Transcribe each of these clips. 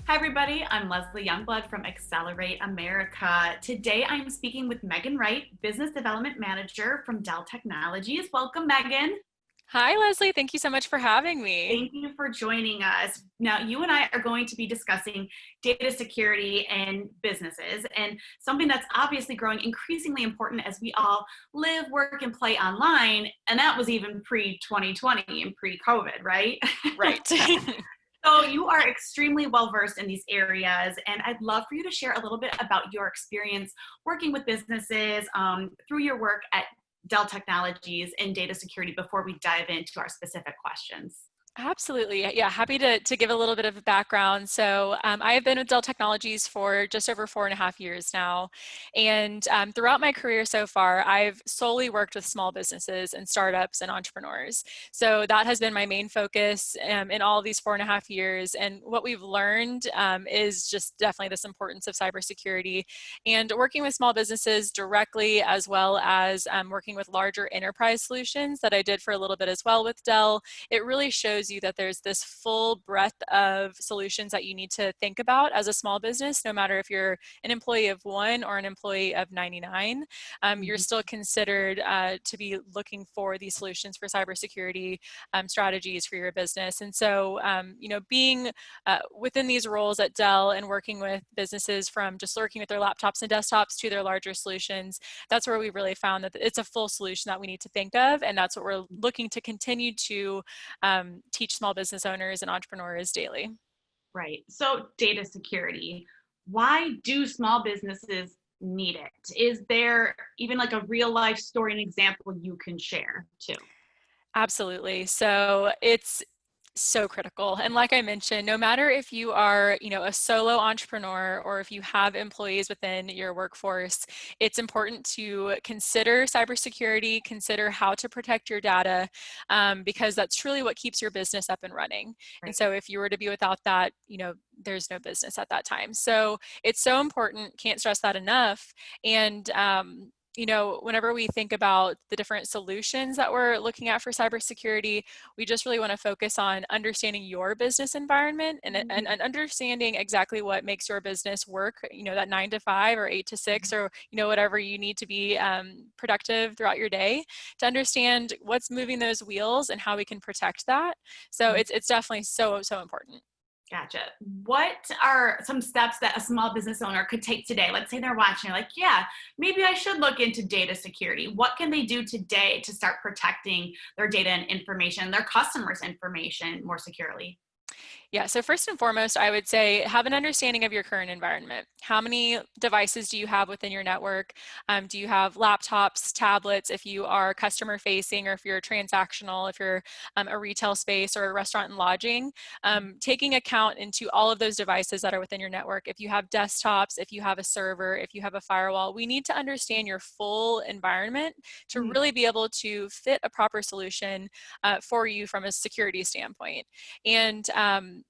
Hi, everybody. I'm Leslie Youngblood from Accelerate America. Today, I'm speaking with Megan Wright, Business Development Manager from Dell Technologies. Welcome, Megan. Hi, Leslie. Thank you so much for having me. Thank you for joining us. Now, you and I are going to be discussing data security and businesses, and something that's obviously growing increasingly important as we all live, work, and play online. And that was even pre 2020 and pre COVID, right? Right. So you are extremely well versed in these areas, and I'd love for you to share a little bit about your experience working with businesses through your work at Dell Technologies in data security before we dive into our specific questions. Absolutely. Yeah, happy to give a little bit of a background. So I have been with Dell Technologies for just over 4.5 years now. And throughout my career so far, I've solely worked with small businesses and startups and entrepreneurs. So that has been my main focus in all of these 4.5 years. And what we've learned is just definitely this importance of cybersecurity and working with small businesses directly, as well as working with larger enterprise solutions that I did for a little bit as well with Dell. It really shows you that there's this full breadth of solutions that you need to think about as a small business, no matter if you're an employee of one or an employee of 99. You're Mhm. still considered to be looking for these solutions for cybersecurity strategies for your business. And so, being within these roles at Dell and working with businesses from just working with their laptops and desktops to their larger solutions, that's where we really found that it's a full solution that we need to think of. And that's what we're looking to continue to teach small business owners and entrepreneurs daily. Right. So, data security. Why do small businesses need it? Is there even like a real life story and example you can share too? Absolutely. So it's so critical. And like I mentioned, no matter if you are, a solo entrepreneur or if you have employees within your workforce, it's important to consider cybersecurity, consider how to protect your data, because that's truly what keeps your business up and running. And Right. so if you were to be without that, there's no business at that time. So it's so important, can't stress that enough. And whenever we think about the different solutions that we're looking at for cybersecurity, we just really want to focus on understanding your business environment and understanding exactly what makes your business work, that 9 to 5 or 8 to 6, or, whatever you need to be productive throughout your day, to understand what's moving those wheels and how we can protect that. So it's definitely so, so important. Gotcha. What are some steps that a small business owner could take today? Let's say they're watching, like, yeah, maybe I should look into data security. What can they do today to start protecting their data and information, their customers' information more securely? Yeah, so first and foremost, I would say have an understanding of your current environment. How many devices do you have within your network? Do you have laptops, tablets, if you are customer facing, or if you're transactional, if you're a retail space or a restaurant and lodging? Taking account into all of those devices that are within your network. If you have desktops, if you have a server, if you have a firewall, we need to understand your full environment to Mm. really be able to fit a proper solution for you from a security standpoint. And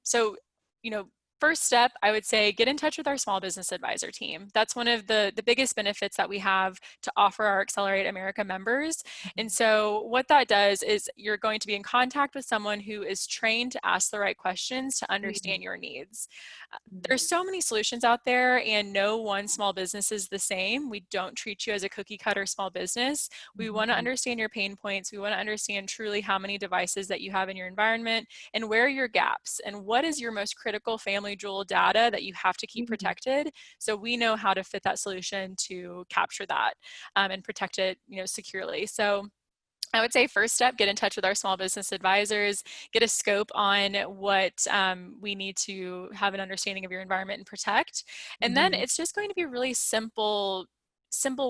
so, you know, first step, I would say get in touch with our small business advisor team. That's one of the biggest benefits that we have to offer our Accelerate America members. And so what that does is you're going to be in contact with someone who is trained to ask the right questions to Mhm. understand your needs. There's Mhm. so many solutions out there, and no one small business is the same. We don't treat you as a cookie cutter small business. We want to Mhm. understand your pain points. We want to understand truly how many devices that you have in your environment and where are your gaps and what is your most critical family jewel data that you have to keep Mhm. protected, so we know how to fit that solution to capture that and protect it, securely. So I would say first step, get in touch with our small business advisors, get a scope on what we need to have an understanding of your environment and protect. And then Mhm. it's just going to be really simple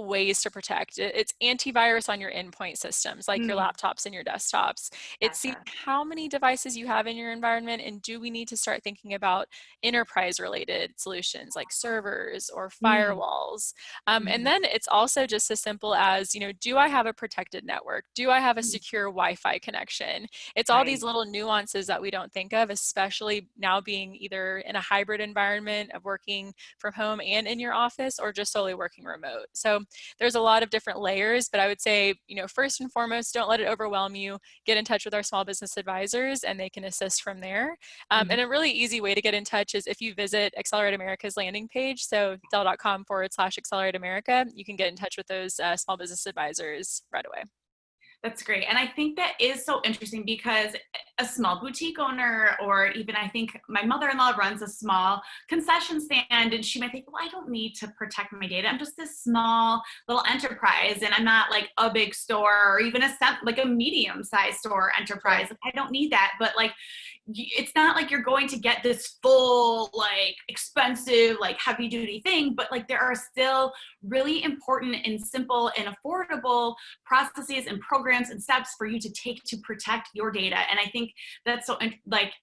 ways to protect. It's antivirus on your endpoint systems, like your Mm. laptops and your desktops. It's seeing Gotcha. how many devices you have in your environment, and do we need to start thinking about enterprise related solutions like servers or Mm. firewalls? And Mhm. then it's also just as simple as, do I have a protected network? Do I have a Mm. secure Wi-Fi connection? It's all these Right. little nuances that we don't think of, especially now being either in a hybrid environment of working from home and in your office, or just solely working remote. So there's a lot of different layers, but I would say, first and foremost, don't let it overwhelm you. Get in touch with our small business advisors and they can assist from there. And a really easy way to get in touch is if you visit Accelerate America's landing page, so dell.com/Accelerate America, you can get in touch with those small business advisors right away. That's great. And I think that is so interesting because a small boutique owner, or even I think my mother-in-law runs a small concession stand, and she might think, well, I don't need to protect my data. I'm just this small little enterprise, and I'm not like a big store or even a medium-sized store enterprise. Right. I don't need that. But like, it's not like you're going to get this full, like, expensive, like heavy duty thing, but like there are still really important and simple and affordable processes and programs and steps for you to take to protect your data. And I think that's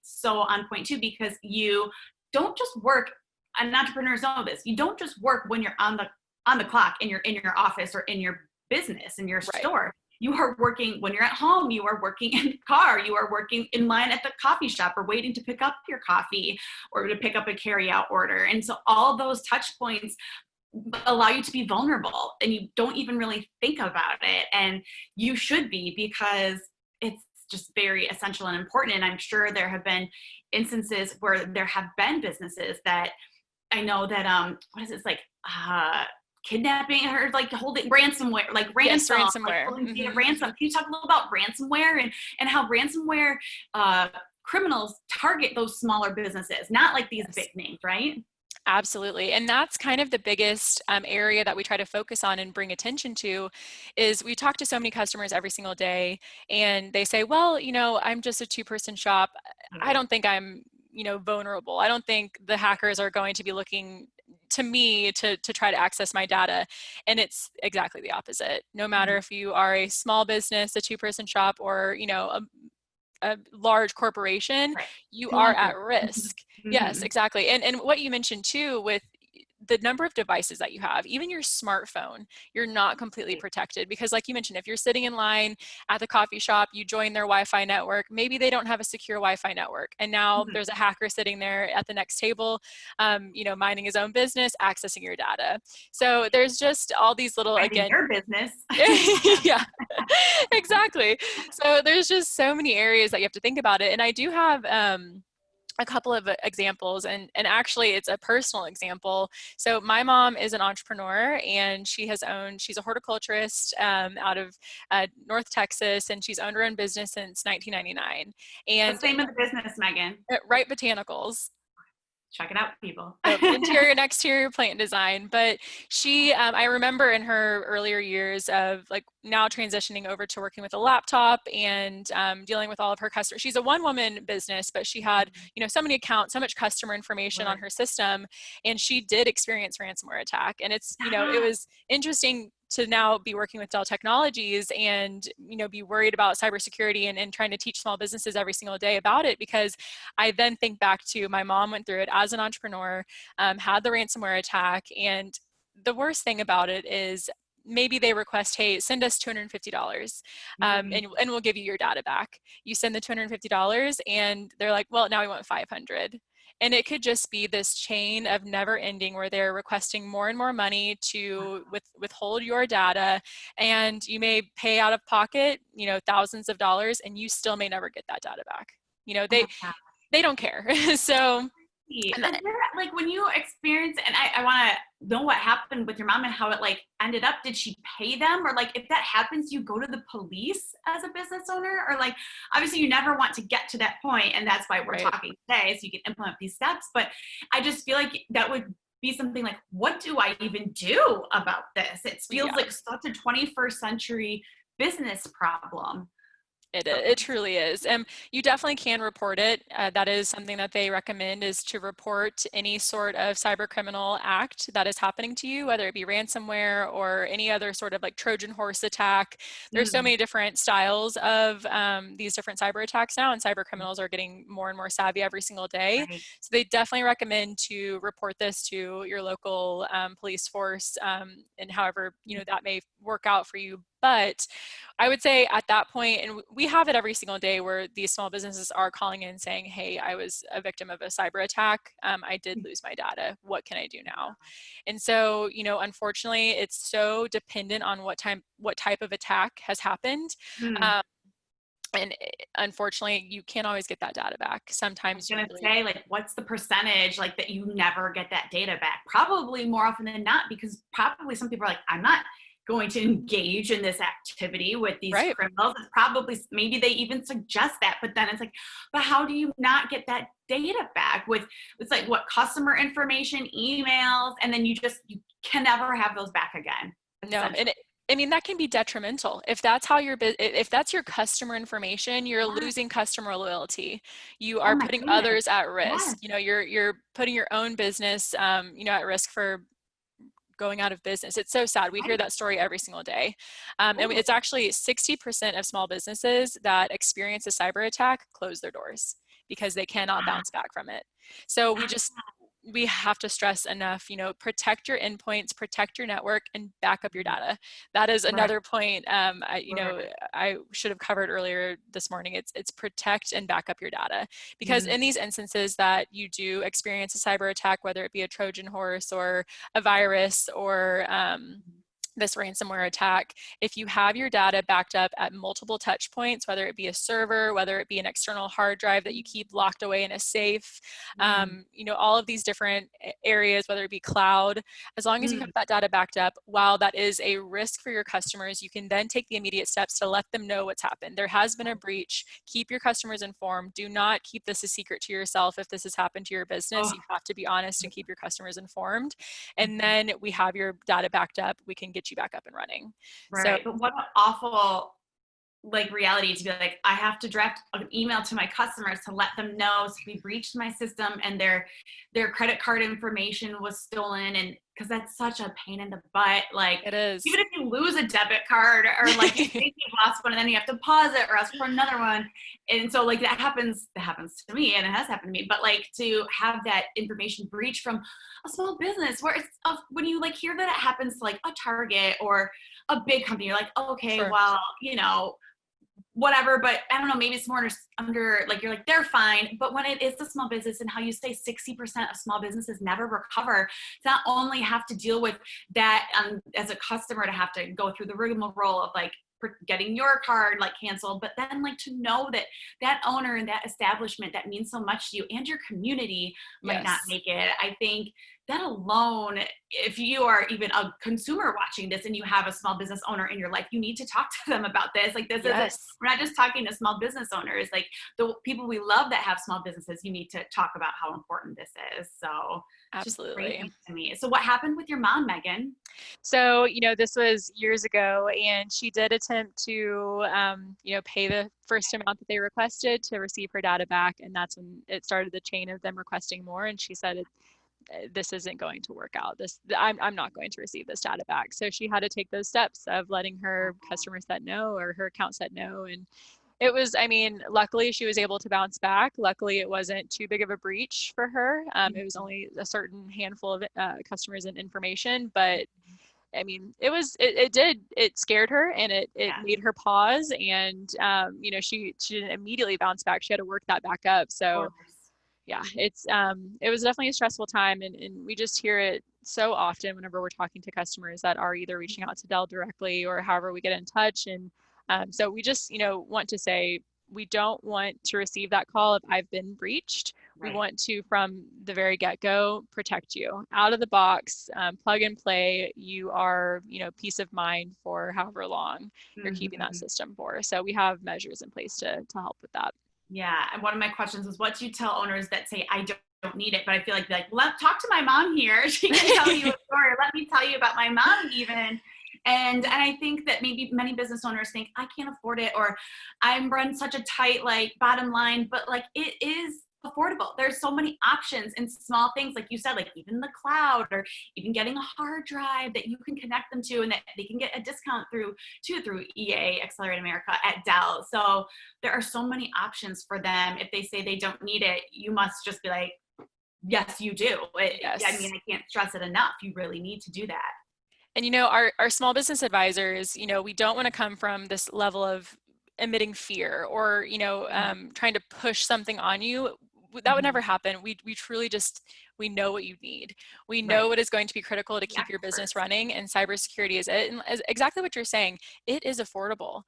so on point too, because you don't just work, and entrepreneurs know this, you don't just work when you're on the clock in your office or in your business, in your Right. store. You are working when you're at home, you are working in the car, you are working in line at the coffee shop or waiting to pick up your coffee or to pick up a carry-out order. And so all those touch points allow you to be vulnerable, and you don't even really think about it. And you should be, because it's just very essential and important. And I'm sure there have been instances where there have been businesses that I know that, what is it, it's like, kidnapping or like holding ransomware, like Yes, ransom, like ransomware. holding data ransom. Can you talk a little about ransomware and how ransomware criminals target those smaller businesses, not like these Yes. big names, right? Absolutely. And that's kind of the biggest area that we try to focus on and bring attention to is we talk to so many customers every single day and they say, well, I'm just a 2-person shop. I don't think I'm, vulnerable. I don't think the hackers are going to be looking to me to try to access my data. And it's exactly the opposite. No matter if you are a small business, a 2-person shop, or, a large corporation, Right. you Who are wants at it? risk. Yes, Mm-hmm. exactly. And what you mentioned too with the number of devices that you have, even your smartphone, you're not completely protected because like you mentioned, if you're sitting in line at the coffee shop, you join their Wi-Fi network, maybe they don't have a secure Wi-Fi network. And now there's a hacker sitting there at the next table, minding his own business, accessing your data. So there's just all these little, Minding again, your business. yeah, exactly. So there's just so many areas that you have to think about it. And I do have a couple of examples, and actually it's a personal example. So my mom is an entrepreneur and she's a horticulturist out of North Texas, and she's owned her own business since 1999. What's And the name of the business, Megan? Wright Botanicals. Check it out, people. Interior and exterior plant design. But she, I remember in her earlier years of like now transitioning over to working with a laptop and dealing with all of her customers. She's a one-woman business, but she had, so many accounts, so much customer information on her system, and she did experience ransomware attack. And it's, it was interesting to now be working with Dell Technologies and, be worried about cybersecurity and trying to teach small businesses every single day about it, because I then think back to my mom went through it as an entrepreneur, had the ransomware attack. And the worst thing about it is maybe they request, hey, send us $250 and we'll give you your data back. You send the $250 and they're like, well, now we want 500. And it could just be this chain of never ending where they're requesting more and more money to withhold your data. And you may pay out of pocket, thousands of dollars, and you still may never get that data back. They don't care. So Is there, like, when you experience, and I want to know what happened with your mom and how it like ended up, did she pay them, or like if that happens, you go to the police as a business owner, or like, obviously you never want to get to that point, and that's why we're talking today, so you can implement these steps. But I just feel like that would be something like, what do I even do about this? It feels like such a 21st century business problem. It truly is. And you definitely can report it. That is something that they recommend, is to report any sort of cyber criminal act that is happening to you, whether it be ransomware or any other sort of like Trojan horse attack. There's so many different styles of these different cyber attacks now, and cyber criminals are getting more and more savvy every single day. So they definitely recommend to report this to your local police force, and however, that may work out for you But I would say at that point, and we have it every single day, where these small businesses are calling in saying, hey, I was a victim of a cyber attack. I did lose my data. What can I do now? And so, unfortunately, it's so dependent on what type of attack has happened. Hmm. And unfortunately, you can't always get that data back. I was Sometimes you gonna really, say, like, what's the percentage like that you never get that data back? Probably more often than not, because probably some people are like, I'm not going to engage in this activity with these right? criminals. It's probably, maybe they even suggest that, but then it's like, but how do you not get that data back with, it's like what, customer information, emails, and then you can never have those back again, No, essentially. and I mean, that can be detrimental. If that's how if that's your customer information, you're Yeah. losing customer loyalty. You Oh are my putting goodness. others at Yes. risk. You're putting your own business, at risk for going out of business. It's so sad. We hear Right. that story every single day. And Totally. it's actually 60% of small businesses that experience a cyber attack close their doors because they cannot Wow. bounce back from it. So we have to stress enough, protect your endpoints, protect your network, and back up your data. That is Right. another point, Right. I should have covered earlier this morning. It's protect and back up your data, because Mm. in these instances that you do experience a cyber attack, whether it be a Trojan horse or a virus or this ransomware attack, if you have your data backed up at multiple touch points, whether it be a server, whether it be an external hard drive that you keep locked away in a safe, Mm. all of these different areas, whether it be cloud, as long as you have Mm. that data backed up, while that is a risk for your customers, you can then take the immediate steps to let them know what's happened. There has been a breach. Keep your customers informed. Do not keep this a secret to yourself. If this has happened to your business, Oh. you have to be honest and keep your customers informed. And Mhm. then we have your data backed up. We can get you back up and running. So Right. But what an awful like reality to be like, I have to draft an email to my customers to let them know, so we breached my system and their credit card information was stolen. And because that's such a pain in the butt, like it is. even if you lose a debit card or like you think you've lost one and then you have to pause it or ask for another one. And so like that happens to me and it has happened to me, but like to have that information breached from a small business where it's when you like hear that it happens to like a Target or a big company, you're like, oh, okay, Sure. well, whatever, but I don't know, maybe it's more under like, you're like, they're fine. But when it is the small business and how you say 60% of small businesses never recover, to not only have to deal with that as a customer, to have to go through the rigmarole of like getting your card like canceled, but then like to know that that owner and that establishment that means so much to you and your community might not Yes. make it. I think that alone, if you are even a consumer watching this and you have a small business owner in your life, you need to talk to them about this. Like, this isn't, Yes. we're not just talking to small business owners, like the people we love that have small businesses, you need to talk about how important this is. So it's just Absolutely. crazy to me. So what happened with your mom, Megan? So, this was years ago, and she did attempt to, pay the first amount that they requested to receive her data back. And that's when it started the chain of them requesting more. And she said, this isn't going to work out. I'm not going to receive this data back. So she had to take those steps of letting her customer set no, or her account set no. And it was, I mean, luckily she was able to bounce back. Luckily it wasn't too big of a breach for her. It was only a certain handful of customers and information, but I mean, it scared her, and it Yeah, made her pause. And, she didn't immediately bounce back. She had to work that back up. of So course. yeah, it was definitely a stressful time. And we just hear it so often whenever we're talking to customers that are either reaching out to Dell directly or however we get in touch. And so we just, want to say, we don't want to receive that call if I've been breached. We Right. want to, from the very get-go, protect you. Out of the box, plug and play, you are, peace of mind for however long you're keeping that Mhm. system for. So we have measures in place to help with that. Yeah, and one of my questions was, what do you tell owners that say, I don't need it, but I feel like, well, talk to my mom here. She can tell you a story. Let me tell you about my mom even. And I think that maybe many business owners think, I can't afford it, or I'm run such a tight like bottom line, but like it is affordable. There's so many options and small things, like you said, like even the cloud or even getting a hard drive that you can connect them to and that they can get a discount through EA Accelerate America at Dell. So there are so many options for them. If they say they don't need it, you must just be like, yes, you do. I Yes. mean, I can't stress it enough. You really need to do that. And, our small business advisors, we don't want to come from this level of emitting fear or, trying to push something on you. That would never happen. We truly just, we know what you need. We know Right. what is going to be critical to The keep your business experts. running, and cybersecurity is it. And as exactly what you're saying, it is affordable.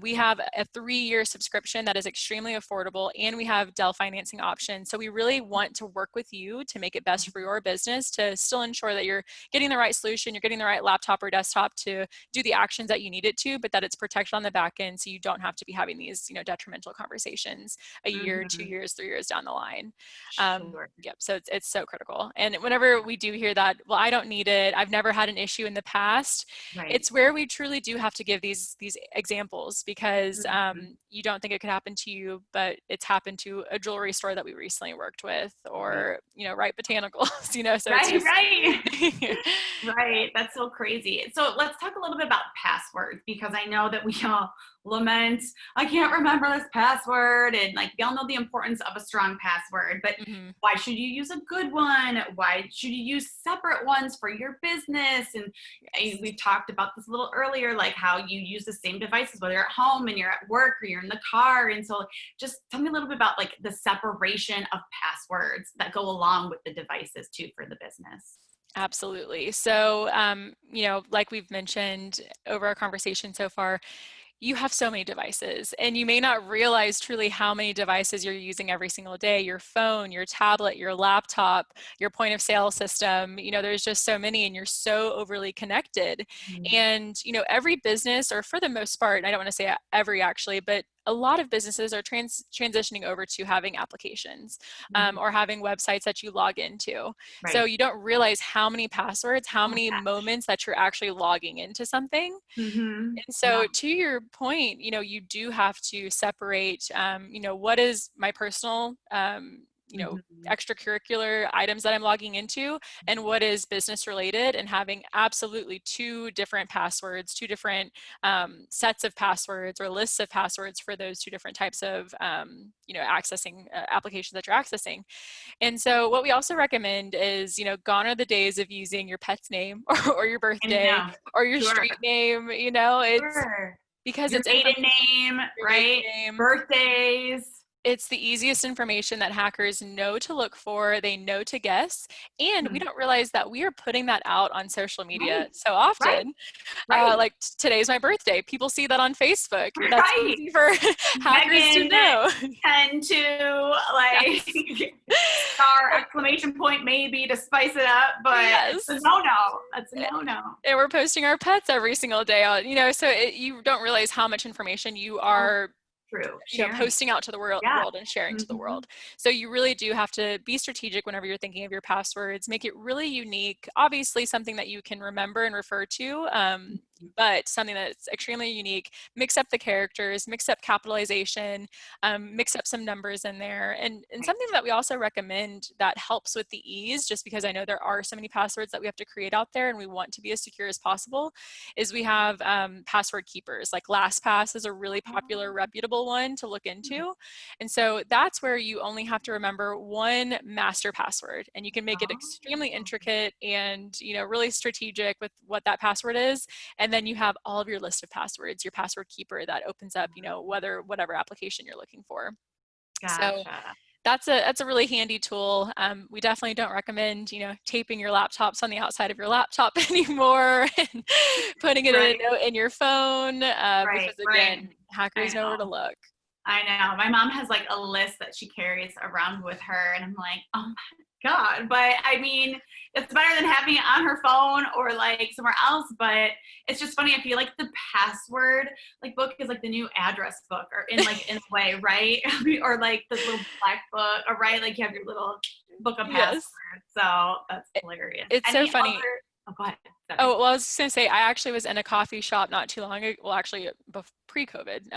We Yeah. have a 3-year subscription that is extremely affordable, and we have Dell financing options. So we really want to work with you to make it best for your business, to still ensure that you're getting the right solution, you're getting the right laptop or desktop to do the actions that you need it to, but that it's protected on the back end, so you don't have to be having these, detrimental conversations a year, 2 Mhm. years, 3 years down the line. Sure. Yep. So it's so critical. And whenever we do hear that, well, I don't need it, I've never had an issue in the past, Right. it's where we truly do have to give these examples, because Mhm. you don't think it could happen to you, but it's happened to a jewelry store that we recently worked with, Right. or Wright Botanicals. So it's Right, just right. Right. That's so crazy. So let's talk a little bit about passwords, because I know that we all lament, I can't remember this password. And like, we all know the importance of a strong password, but Mhm. why should you use a good one? Why should you use separate ones for your business? And Yes. we talked about this a little earlier, like how you use the same devices, whether you're at home and you're at work or you're in the car. And so just tell me a little bit about like the separation of passwords that go along with the devices too for the business. Absolutely. So, like we've mentioned over our conversation so far, you have so many devices, and you may not realize truly how many devices you're using every single day. Your phone, your tablet, your laptop, your point of sale system, there's just so many, and you're so overly connected. Mhm. And, every business, or for the most part, and I don't want to say every actually, but a lot of businesses are transitioning over to having applications, Mhm. or having websites that you log into. So Right. you don't realize how many passwords, how Oh my many gosh. moments that you're actually logging into something. Mhm. And No. so, to your point, you do have to separate, what is my personal, Mhm. extracurricular items that I'm logging into, and what is business related, and having absolutely two different passwords, two different sets of passwords or lists of passwords for those two different types of, accessing applications that you're accessing. And so what we also recommend is, gone are the days of using your pet's name or your I birthday know. or your Sure. street name, it's Sure. because Your it's maiden information, name, your maiden right? name. Birthdays. It's the easiest information that hackers know to look for, they know to guess, and we Hmm. don't realize that we are putting that out on social media Right. so Right. often. Right. Like today's my birthday. People see that on Facebook. That's Right. easy for hackers to Megan know. 10 to like Yes. star exclamation point maybe to spice it up, but it's a Yes. no-no. That's a no-no. And we're posting our pets every single day on, so you don't realize how much information you Oh, are, true. Sharing. posting out to the Yeah. world and sharing to the Hmm. world. So you really do have to be strategic whenever you're thinking of your passwords, make it really unique, obviously something that you can remember and refer to, but something that's extremely unique. Mix up the characters, mix up capitalization, mix up some numbers in there. And Right. something that we also recommend that helps with the ease, just because I know there are so many passwords that we have to create out there and we want to be as secure as possible, is we have password keepers. Like LastPass is a really popular, Oh, reputable one to look into. And so that's where you only have to remember one master password, and you can make it extremely oh. intricate and, really strategic with what that password is. And then you have all of your list of passwords, your password keeper that opens up, whatever application you're looking for. So Gotcha. that's a really handy tool. We definitely don't recommend, taping your laptops on the outside of your laptop anymore and putting it in Right. a note in your phone, Right. because Right. again, I hackers know where to know. look. I know. My mom has like a list that she carries around with her, and I'm like, oh my God. But I mean, it's better than having it on her phone or like somewhere else. But it's just funny. I feel like the password like book is like the new address book, or in a way, right? Or like the little black book, or right? Like you have your little book of passwords. Yes. So that's It- hilarious. It's so Any funny. other? Oh, go ahead. Oh, Sorry. well, I was just gonna say, I actually was in a coffee shop not too long ago. Well, actually, pre-COVID,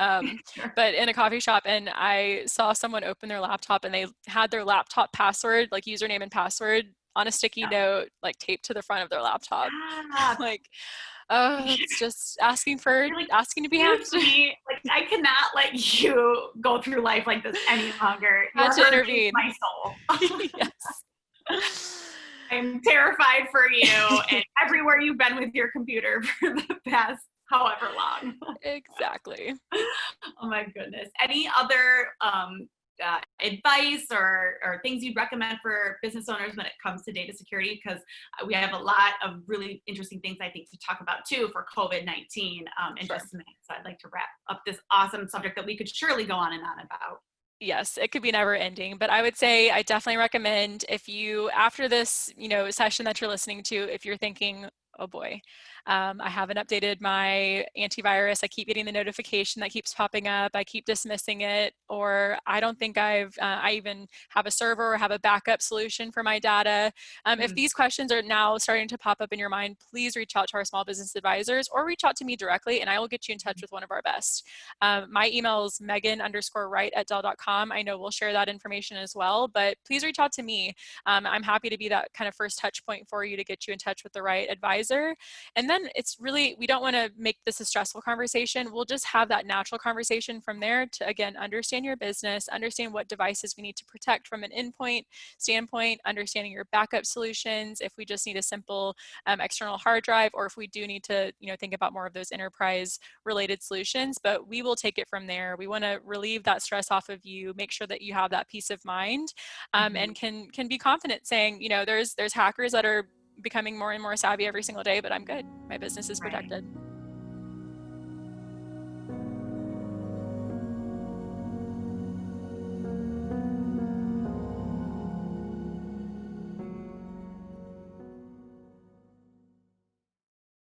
Sure. but in a coffee shop, and I saw someone open their laptop, and they had their laptop password, like username and password, on a sticky Yeah. note, like taped to the front of their laptop. Yeah. Like, oh, it's just asking You're like, to be excuse hacked. me, like I cannot let you go through life like this any longer. Had You're to hurting intervene. my soul. Yes. I'm terrified for you and everywhere you've been with your computer for the past however long. Exactly. Oh my goodness. Any other advice or things you'd recommend for business owners when it comes to data security? Because we have a lot of really interesting things I think to talk about too for COVID-19 in Sure. just a minute. So I'd like to wrap up this awesome subject that we could surely go on and on about. Yes, it could be never ending, but I would say I definitely recommend if you, after this, session that you're listening to, if you're thinking, oh boy, I haven't updated my antivirus. I keep getting the notification that keeps popping up. I keep dismissing it, or I don't think I even have a server or have a backup solution for my data. If these questions are now starting to pop up in your mind, please reach out to our small business advisors or reach out to me directly and I will get you in touch with one of our best. My email is Megan_Wright@Dell.com. I know we'll share that information as well, but please reach out to me. I'm happy to be that kind of first touch point for you to get you in touch with the right advisor. And then it's really, we don't want to make this a stressful conversation. We'll just have that natural conversation from there to, again, understand your business, understand what devices we need to protect from an endpoint standpoint, understanding your backup solutions, if we just need a simple external hard drive, or if we do need to, think about more of those enterprise related solutions, but we will take it from there. We want to relieve that stress off of you, make sure that you have that peace of mind, and can be confident saying, there's hackers that are becoming more and more savvy every single day, but I'm good. My business is Right. protected.